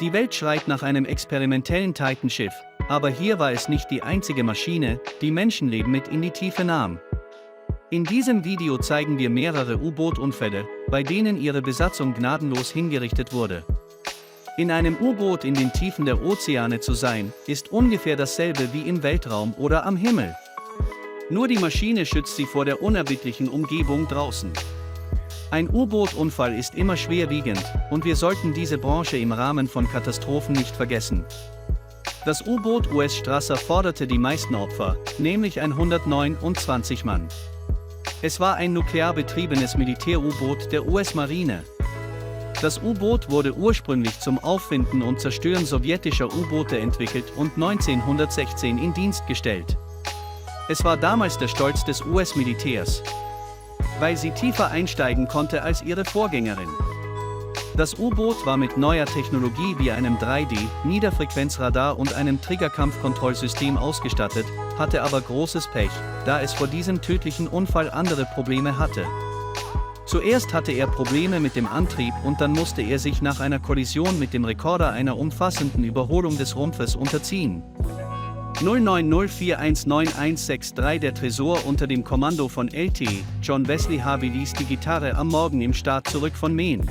Die Welt schreit nach einem experimentellen Titan-Schiff, aber hier war es nicht die einzige Maschine, die Menschenleben mit in die Tiefe nahm. In diesem Video zeigen wir mehrere U-Boot-Unfälle, bei denen ihre Besatzung gnadenlos hingerichtet wurde. In einem U-Boot in den Tiefen der Ozeane zu sein, ist ungefähr dasselbe wie im Weltraum oder am Himmel. Nur die Maschine schützt sie vor der unerbittlichen Umgebung draußen. Ein U-Boot-Unfall ist immer schwerwiegend, und wir sollten diese Branche im Rahmen von Katastrophen nicht vergessen. Das U-Boot US Strasser forderte die meisten Opfer, nämlich 129 Mann. Es war ein nuklear betriebenes Militär-U-Boot der US-Marine. Das U-Boot wurde ursprünglich zum Auffinden und Zerstören sowjetischer U-Boote entwickelt und 1916 in Dienst gestellt. Es war damals der Stolz des US-Militärs, weil sie tiefer einsteigen konnte als ihre Vorgängerin. Das U-Boot war mit neuer Technologie wie einem 3D-Niederfrequenzradar und einem Triggerkampfkontrollsystem ausgestattet, hatte aber großes Pech, da es vor diesem tödlichen Unfall andere Probleme hatte. Zuerst hatte er Probleme mit dem Antrieb und dann musste er sich nach einer Kollision mit dem Rekorder einer umfassenden Überholung des Rumpfes unterziehen. 090419163 Der Tresor unter dem Kommando von Lt. John Wesley Harvey ließ die Gitarre am Morgen im Start zurück von Maine.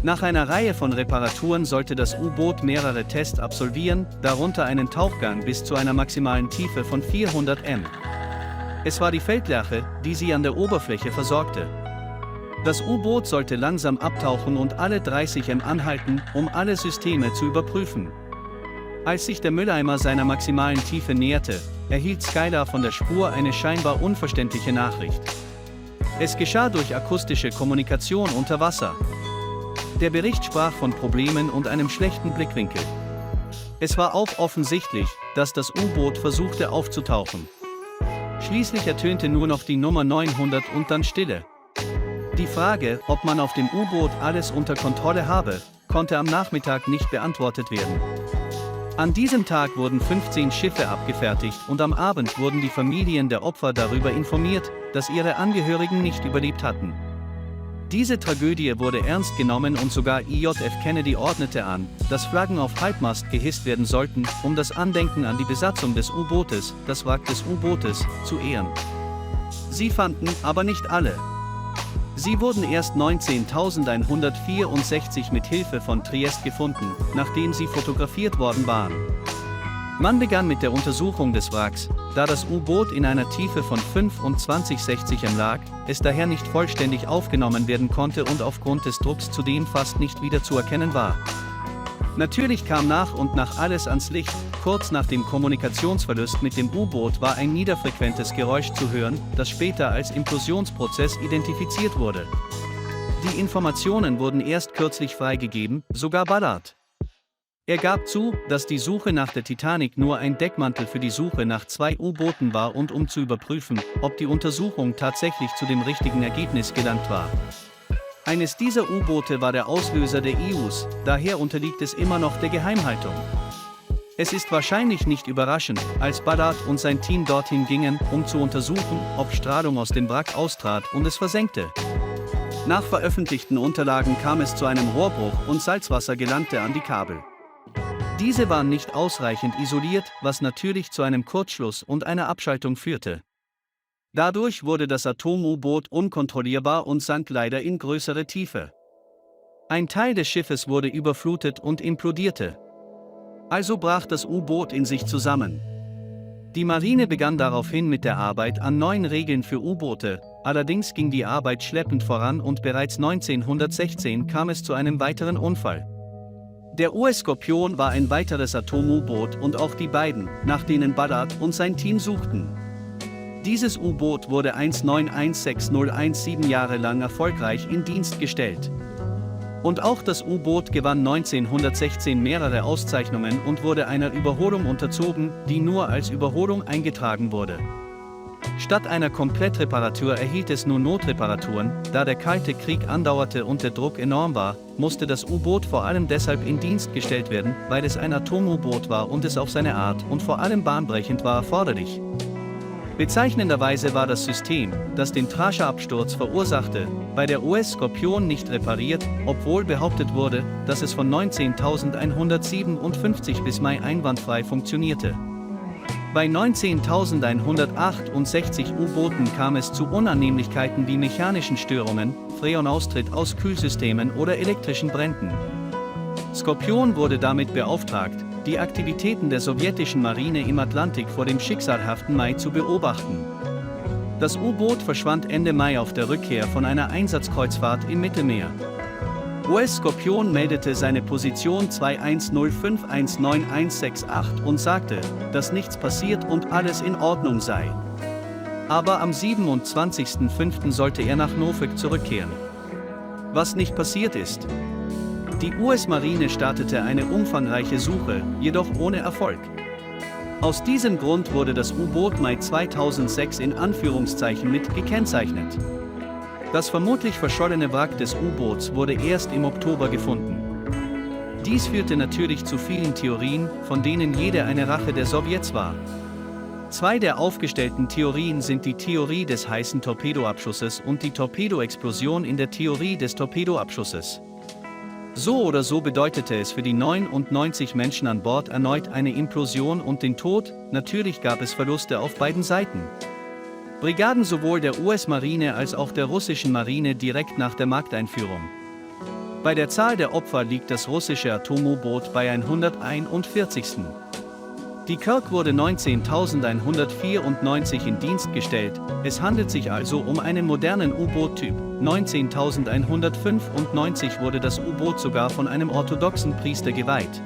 Nach einer Reihe von Reparaturen sollte das U-Boot mehrere Tests absolvieren, darunter einen Tauchgang bis zu einer maximalen Tiefe von 400 m. Es war die Feldlerche, die sie an der Oberfläche versorgte. Das U-Boot sollte langsam abtauchen und alle 30 m anhalten, um alle Systeme zu überprüfen. Als sich der Mülleimer seiner maximalen Tiefe näherte, erhielt Skylar von der Spur eine scheinbar unverständliche Nachricht. Es geschah durch akustische Kommunikation unter Wasser. Der Bericht sprach von Problemen und einem schlechten Blickwinkel. Es war auch offensichtlich, dass das U-Boot versuchte aufzutauchen. Schließlich ertönte nur noch die Nummer 900 und dann Stille. Die Frage, ob man auf dem U-Boot alles unter Kontrolle habe, konnte am Nachmittag nicht beantwortet werden. An diesem Tag wurden 15 Schiffe abgefertigt und am Abend wurden die Familien der Opfer darüber informiert, dass ihre Angehörigen nicht überlebt hatten. Diese Tragödie wurde ernst genommen und sogar IJF Kennedy ordnete an, dass Flaggen auf Halbmast gehisst werden sollten, um das Andenken an die Besatzung des U-Bootes, das Wrack des U-Bootes, zu ehren. Sie fanden aber nicht alle. Sie wurden erst 19.164 mit Hilfe von Trieste gefunden, nachdem sie fotografiert worden waren. Man begann mit der Untersuchung des Wracks, da das U-Boot in einer Tiefe von 25-60 m lag, es daher nicht vollständig aufgenommen werden konnte und aufgrund des Drucks zudem fast nicht wieder zu erkennen war. Natürlich kam nach und nach alles ans Licht. Kurz nach dem Kommunikationsverlust mit dem U-Boot war ein niederfrequentes Geräusch zu hören, das später als Implosionsprozess identifiziert wurde. Die Informationen wurden erst kürzlich freigegeben, sogar Ballard. Er gab zu, dass die Suche nach der Titanic nur ein Deckmantel für die Suche nach 2 U-Booten war und um zu überprüfen, ob die Untersuchung tatsächlich zu dem richtigen Ergebnis gelangt war. Eines dieser U-Boote war der Auslöser der EUs, daher unterliegt es immer noch der Geheimhaltung. Es ist wahrscheinlich nicht überraschend, als Ballard und sein Team dorthin gingen, um zu untersuchen, ob Strahlung aus dem Wrack austrat und es versenkte. Nach veröffentlichten Unterlagen kam es zu einem Rohrbruch und Salzwasser gelangte an die Kabel. Diese waren nicht ausreichend isoliert, was natürlich zu einem Kurzschluss und einer Abschaltung führte. Dadurch wurde das Atom-U-Boot unkontrollierbar und sank leider in größere Tiefe. Ein Teil des Schiffes wurde überflutet und implodierte. Also brach das U-Boot in sich zusammen. Die Marine begann daraufhin mit der Arbeit an neuen Regeln für U-Boote, allerdings ging die Arbeit schleppend voran und bereits 1916 kam es zu einem weiteren Unfall. Der US Skorpion war ein weiteres Atom-U-Boot und auch die beiden, nach denen Ballard und sein Team suchten. Dieses U-Boot wurde 1916-017 Jahre lang erfolgreich in Dienst gestellt. Und auch das U-Boot gewann 1916 mehrere Auszeichnungen und wurde einer Überholung unterzogen, die nur als Überholung eingetragen wurde. Statt einer Komplettreparatur erhielt es nur Notreparaturen, da der Kalte Krieg andauerte und der Druck enorm war, musste das U-Boot vor allem deshalb in Dienst gestellt werden, weil es ein Atom-U-Boot war und es auf seine Art und vor allem bahnbrechend war erforderlich. Bezeichnenderweise war das System, das den Thrasher-Absturz verursachte, bei der US Skorpion nicht repariert, obwohl behauptet wurde, dass es von 19.157 bis Mai einwandfrei funktionierte. Bei 19.168 U-Booten kam es zu Unannehmlichkeiten wie mechanischen Störungen, Freonaustritt aus Kühlsystemen oder elektrischen Bränden. Skorpion wurde damit beauftragt, die Aktivitäten der sowjetischen Marine im Atlantik vor dem schicksalhaften Mai zu beobachten. Das U-Boot verschwand Ende Mai auf der Rückkehr von einer Einsatzkreuzfahrt im Mittelmeer. US Skorpion meldete seine Position 210519168 und sagte, dass nichts passiert und alles in Ordnung sei. Aber am 27.05. sollte er nach Norfolk zurückkehren. Was nicht passiert ist. Die US-Marine startete eine umfangreiche Suche, jedoch ohne Erfolg. Aus diesem Grund wurde das U-Boot Mai 2006 in Anführungszeichen mit gekennzeichnet. Das vermutlich verschollene Wrack des U-Boots wurde erst im Oktober gefunden. Dies führte natürlich zu vielen Theorien, von denen jede eine Rache der Sowjets war. Zwei der aufgestellten Theorien sind die Theorie des heißen Torpedoabschusses und die Torpedoexplosion in der Theorie des Torpedoabschusses. So oder so bedeutete es für die 99 Menschen an Bord erneut eine Implosion und den Tod, natürlich gab es Verluste auf beiden Seiten. Brigaden sowohl der US-Marine als auch der russischen Marine direkt nach der Markteinführung. Bei der Zahl der Opfer liegt das russische Atom-U-Boot bei 141. Die Kirk wurde 19.194 in Dienst gestellt, es handelt sich also um einen modernen U-Boot-Typ. 19.195 wurde das U-Boot sogar von einem orthodoxen Priester geweiht.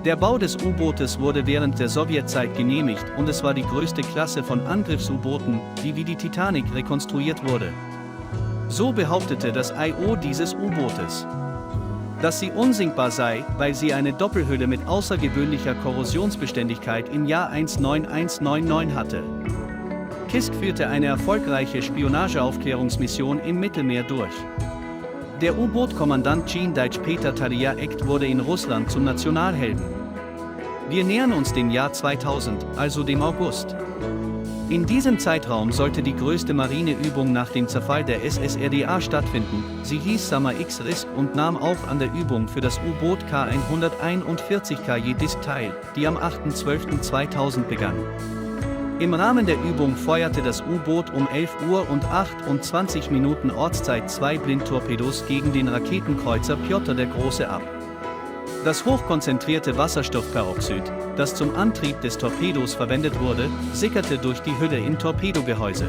Der Bau des U-Bootes wurde während der Sowjetzeit genehmigt und es war die größte Klasse von Angriffs-U-Booten, die wie die Titanic rekonstruiert wurde. So behauptete das I.O. dieses U-Bootes, dass sie unsinkbar sei, weil sie eine Doppelhülle mit außergewöhnlicher Korrosionsbeständigkeit im Jahr 19199 hatte. Kisk führte eine erfolgreiche Spionageaufklärungsmission im Mittelmeer durch. Der U-Boot-Kommandant Jean Deitch Peter Talia-Ekt wurde in Russland zum Nationalhelden. Wir nähern uns dem Jahr 2000, also dem August. In diesem Zeitraum sollte die größte Marineübung nach dem Zerfall der SSRDA stattfinden. Sie hieß Summer X-Risk und nahm auch an der Übung für das U-Boot K141 KJ-Disk teil, die am 8.12.2000 begann. Im Rahmen der Übung feuerte das U-Boot um 11 Uhr und 28 Minuten Ortszeit 2 Blindtorpedos gegen den Raketenkreuzer Pjotr der Große ab. Das hochkonzentrierte Wasserstoffperoxid, das zum Antrieb des Torpedos verwendet wurde, sickerte durch die Hülle im Torpedogehäuse.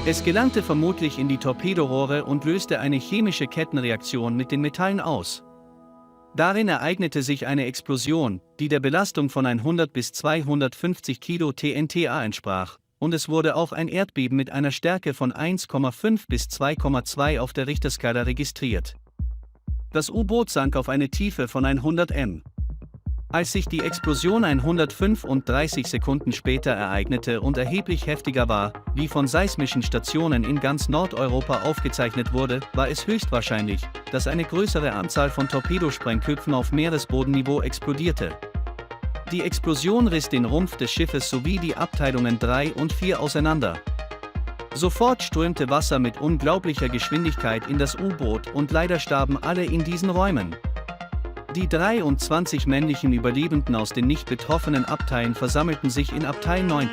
Es gelangte vermutlich in die Torpedorohre und löste eine chemische Kettenreaktion mit den Metallen aus. Darin ereignete sich eine Explosion, die der Belastung von 100 bis 250 Kilo TNTA entsprach, und es wurde auch ein Erdbeben mit einer Stärke von 1,5 bis 2,2 auf der Richterskala registriert. Das U-Boot sank auf eine Tiefe von 100 m. Als sich die Explosion 135 Sekunden später ereignete und erheblich heftiger war, wie von seismischen Stationen in ganz Nordeuropa aufgezeichnet wurde, war es höchstwahrscheinlich, dass eine größere Anzahl von Torpedosprengköpfen auf Meeresbodenniveau explodierte. Die Explosion riss den Rumpf des Schiffes sowie die Abteilungen 3 und 4 auseinander. Sofort strömte Wasser mit unglaublicher Geschwindigkeit in das U-Boot und leider starben alle in diesen Räumen. Die 23 männlichen Überlebenden aus den nicht betroffenen Abteilen versammelten sich in Abteil 9.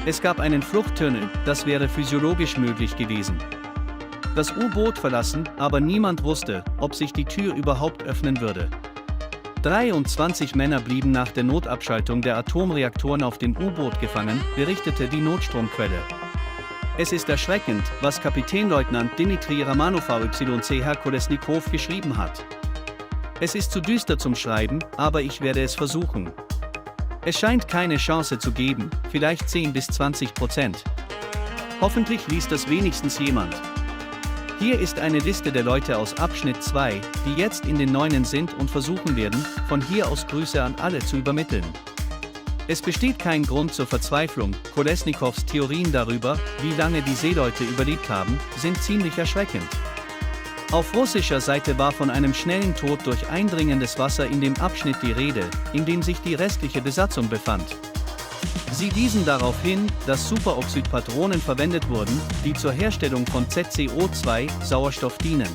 Es gab einen Fluchttunnel, das wäre physiologisch möglich gewesen. Das U-Boot verlassen, aber niemand wusste, ob sich die Tür überhaupt öffnen würde. 23 Männer blieben nach der Notabschaltung der Atomreaktoren auf dem U-Boot gefangen, berichtete die Notstromquelle. Es ist erschreckend, was Kapitänleutnant Dmitri Romanov YC Kolesnikow geschrieben hat. Es ist zu düster zum Schreiben, aber ich werde es versuchen. Es scheint keine Chance zu geben, vielleicht 10% bis 20%. Hoffentlich liest das wenigstens jemand. Hier ist eine Liste der Leute aus Abschnitt 2, die jetzt in den Neunen sind und versuchen werden, von hier aus Grüße an alle zu übermitteln. Es besteht kein Grund zur Verzweiflung, Kolesnikows Theorien darüber, wie lange die Seeleute überlebt haben, sind ziemlich erschreckend. Auf russischer Seite war von einem schnellen Tod durch eindringendes Wasser in dem Abschnitt die Rede, in dem sich die restliche Besatzung befand. Sie wiesen darauf hin, dass Superoxidpatronen verwendet wurden, die zur Herstellung von ZCO2, Sauerstoff dienen.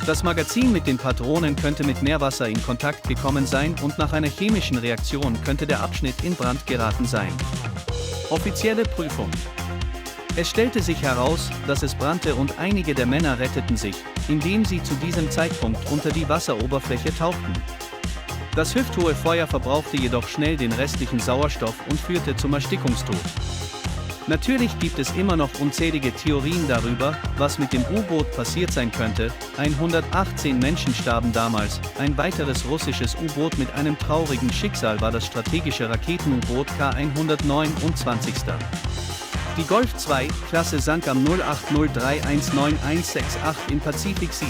Das Magazin mit den Patronen könnte mit Meerwasser in Kontakt gekommen sein und nach einer chemischen Reaktion könnte der Abschnitt in Brand geraten sein. Offizielle Prüfung. Es stellte sich heraus, dass es brannte und einige der Männer retteten sich, indem sie zu diesem Zeitpunkt unter die Wasseroberfläche tauchten. Das hüfthohe Feuer verbrauchte jedoch schnell den restlichen Sauerstoff und führte zum Erstickungstod. Natürlich gibt es immer noch unzählige Theorien darüber, was mit dem U-Boot passiert sein könnte. 118 Menschen starben damals. Ein weiteres russisches U-Boot mit einem traurigen Schicksal war das strategische Raketen-U-Boot K-129. Die Golf II Klasse sank am 0803191168 im Pazifik Sea.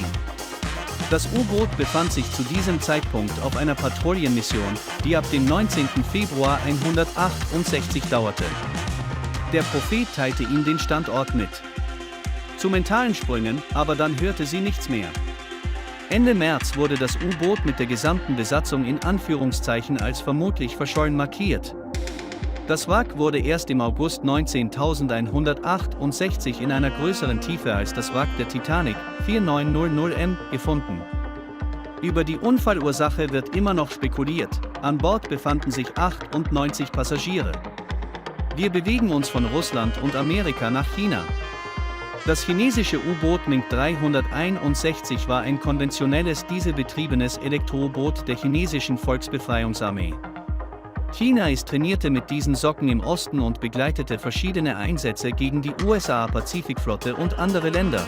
Das U-Boot befand sich zu diesem Zeitpunkt auf einer Patrouillenmission, die ab dem 19. Februar 168 dauerte. Der Prophet teilte ihm den Standort mit. Zu mentalen Sprüngen, aber dann hörte sie nichts mehr. Ende März wurde das U-Boot mit der gesamten Besatzung in Anführungszeichen als vermutlich verschollen markiert. Das Wrack wurde erst im August 19.168 in einer größeren Tiefe als das Wrack der Titanic, 4900 m, gefunden. Über die Unfallursache wird immer noch spekuliert. An Bord befanden sich 98 Passagiere. Wir bewegen uns von Russland und Amerika nach China. Das chinesische U-Boot Ming 361 war ein konventionelles dieselbetriebenes Elektro-U-Boot der chinesischen Volksbefreiungsarmee. China trainierte mit diesen Socken im Osten und begleitete verschiedene Einsätze gegen die USA-Pazifikflotte und andere Länder.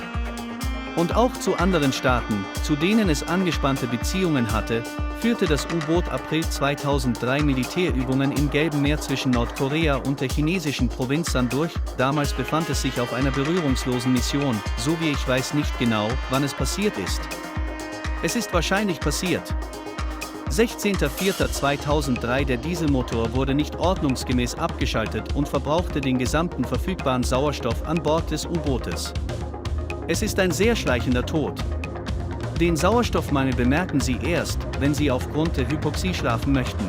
Und auch zu anderen Staaten, zu denen es angespannte Beziehungen hatte, führte das U-Boot April 2003 Militärübungen im Gelben Meer zwischen Nordkorea und der chinesischen Provinz San durch. Damals befand es sich auf einer berührungslosen Mission, so wie ich weiß nicht genau, wann es passiert ist. Es ist wahrscheinlich passiert. 16.04.2003 Der Dieselmotor wurde nicht ordnungsgemäß abgeschaltet und verbrauchte den gesamten verfügbaren Sauerstoff an Bord des U-Bootes. Es ist ein sehr schleichender Tod. Den Sauerstoffmangel bemerken Sie erst, wenn Sie aufgrund der Hypoxie schlafen möchten.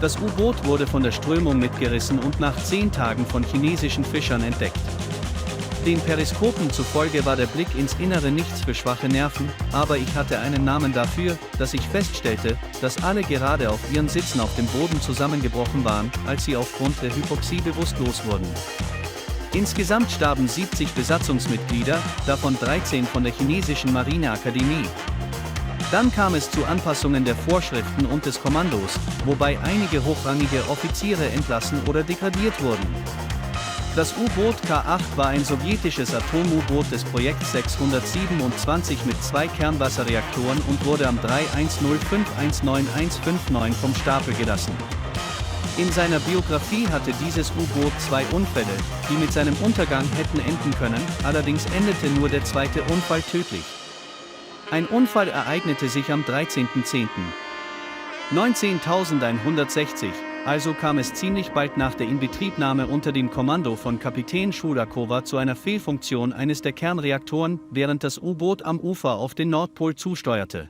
Das U-Boot wurde von der Strömung mitgerissen und nach 10 Tagen von chinesischen Fischern entdeckt. Den Periskopen zufolge war der Blick ins Innere nichts für schwache Nerven, aber ich hatte einen Namen dafür, dass ich feststellte, dass alle gerade auf ihren Sitzen auf dem Boden zusammengebrochen waren, als sie aufgrund der Hypoxie bewusstlos wurden. Insgesamt starben 70 Besatzungsmitglieder, davon 13 von der chinesischen Marineakademie. Dann kam es zu Anpassungen der Vorschriften und des Kommandos, wobei einige hochrangige Offiziere entlassen oder degradiert wurden. Das U-Boot K-8 war ein sowjetisches Atom-U-Boot des Projekts 627 mit 2 Kernwasserreaktoren und wurde am 310519159 vom Stapel gelassen. In seiner Biografie hatte dieses U-Boot 2 Unfälle, die mit seinem Untergang hätten enden können, allerdings endete nur der zweite Unfall tödlich. Ein Unfall ereignete sich am 13.10. 19.160, also kam es ziemlich bald nach der Inbetriebnahme unter dem Kommando von Kapitän Schulakova zu einer Fehlfunktion eines der Kernreaktoren, während das U-Boot am Ufer auf den Nordpol zusteuerte.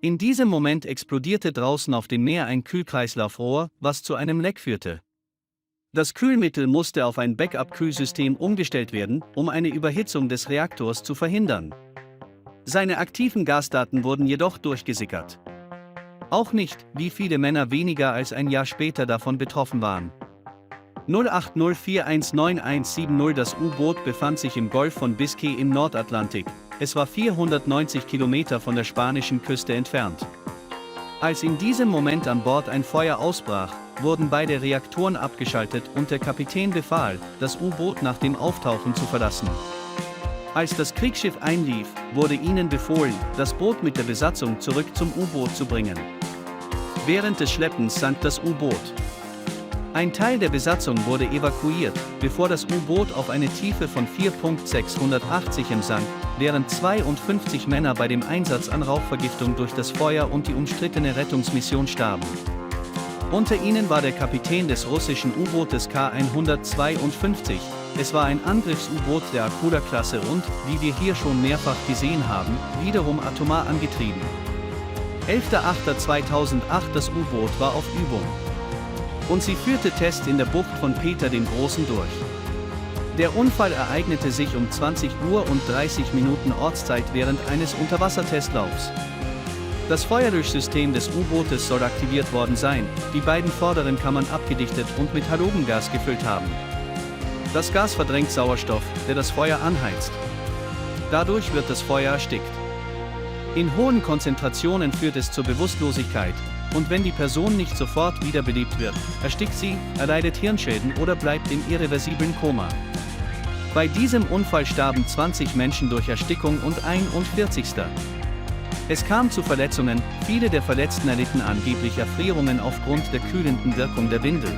In diesem Moment explodierte draußen auf dem Meer ein Kühlkreislaufrohr, was zu einem Leck führte. Das Kühlmittel musste auf ein Backup-Kühlsystem umgestellt werden, um eine Überhitzung des Reaktors zu verhindern. Seine aktiven Gasdaten wurden jedoch durchgesickert. Auch nicht, wie viele Männer weniger als ein Jahr später davon betroffen waren. 0804191170 Das U-Boot befand sich im Golf von Biscay im Nordatlantik. Es war 490 Kilometer von der spanischen Küste entfernt. Als in diesem Moment an Bord ein Feuer ausbrach, wurden beide Reaktoren abgeschaltet und der Kapitän befahl, das U-Boot nach dem Auftauchen zu verlassen. Als das Kriegsschiff einlief, wurde ihnen befohlen, das Boot mit der Besatzung zurück zum U-Boot zu bringen. Während des Schleppens sank das U-Boot. Ein Teil der Besatzung wurde evakuiert, bevor das U-Boot auf eine Tiefe von 4,680 m sank, während 52 Männer bei dem Einsatz an Rauchvergiftung durch das Feuer und die umstrittene Rettungsmission starben. Unter ihnen war der Kapitän des russischen U-Bootes K-152. Es war ein Angriffs-U-Boot der Akula-Klasse und, wie wir hier schon mehrfach gesehen haben, wiederum atomar angetrieben. 11.08.2008 Das U-Boot war auf Übung. und sie führte Tests in der Bucht von Peter dem Großen durch. Der Unfall ereignete sich um 20 Uhr und 30 Minuten Ortszeit während eines Unterwassertestlaufs. Das Feuerlöschsystem des U-Bootes soll aktiviert worden sein, die beiden vorderen Kammern abgedichtet und mit Halogengas gefüllt haben. Das Gas verdrängt Sauerstoff, der das Feuer anheizt. Dadurch wird das Feuer erstickt. In hohen Konzentrationen führt es zur Bewusstlosigkeit, und wenn die Person nicht sofort wiederbelebt wird, erstickt sie, erleidet Hirnschäden oder bleibt im irreversiblen Koma. Bei diesem Unfall starben 20 Menschen durch Erstickung und ein 41. Es kam zu Verletzungen, viele der Verletzten erlitten angeblich Erfrierungen aufgrund der kühlenden Wirkung der Windel.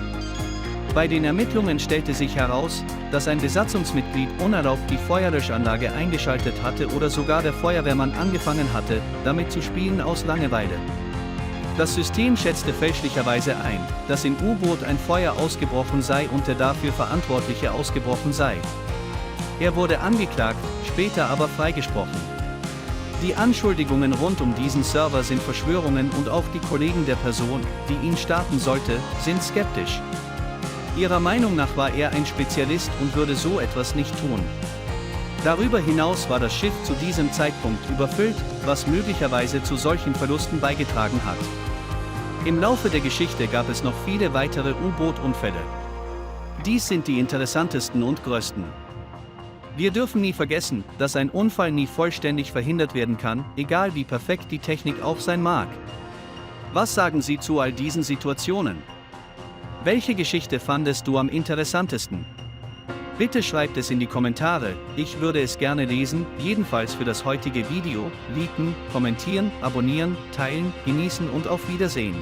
Bei den Ermittlungen stellte sich heraus, dass ein Besatzungsmitglied unerlaubt die Feuerlöschanlage eingeschaltet hatte oder sogar der Feuerwehrmann angefangen hatte, damit zu spielen aus Langeweile. Das System schätzte fälschlicherweise ein, dass im U-Boot ein Feuer ausgebrochen sei und der dafür Verantwortliche ausgebrochen sei. Er wurde angeklagt, später aber freigesprochen. Die Anschuldigungen rund um diesen Server sind Verschwörungen und auch die Kollegen der Person, die ihn starten sollte, sind skeptisch. Ihrer Meinung nach war er ein Spezialist und würde so etwas nicht tun. Darüber hinaus war das Schiff zu diesem Zeitpunkt überfüllt, was möglicherweise zu solchen Verlusten beigetragen hat. Im Laufe der Geschichte gab es noch viele weitere U-Boot-Unfälle. Dies sind die interessantesten und größten. Wir dürfen nie vergessen, dass ein Unfall nie vollständig verhindert werden kann, egal wie perfekt die Technik auch sein mag. Was sagen Sie zu all diesen Situationen? Welche Geschichte fandest du am interessantesten? Bitte schreibt es in die Kommentare, ich würde es gerne lesen. Jedenfalls für das heutige Video, liken, kommentieren, abonnieren, teilen, genießen und auf Wiedersehen.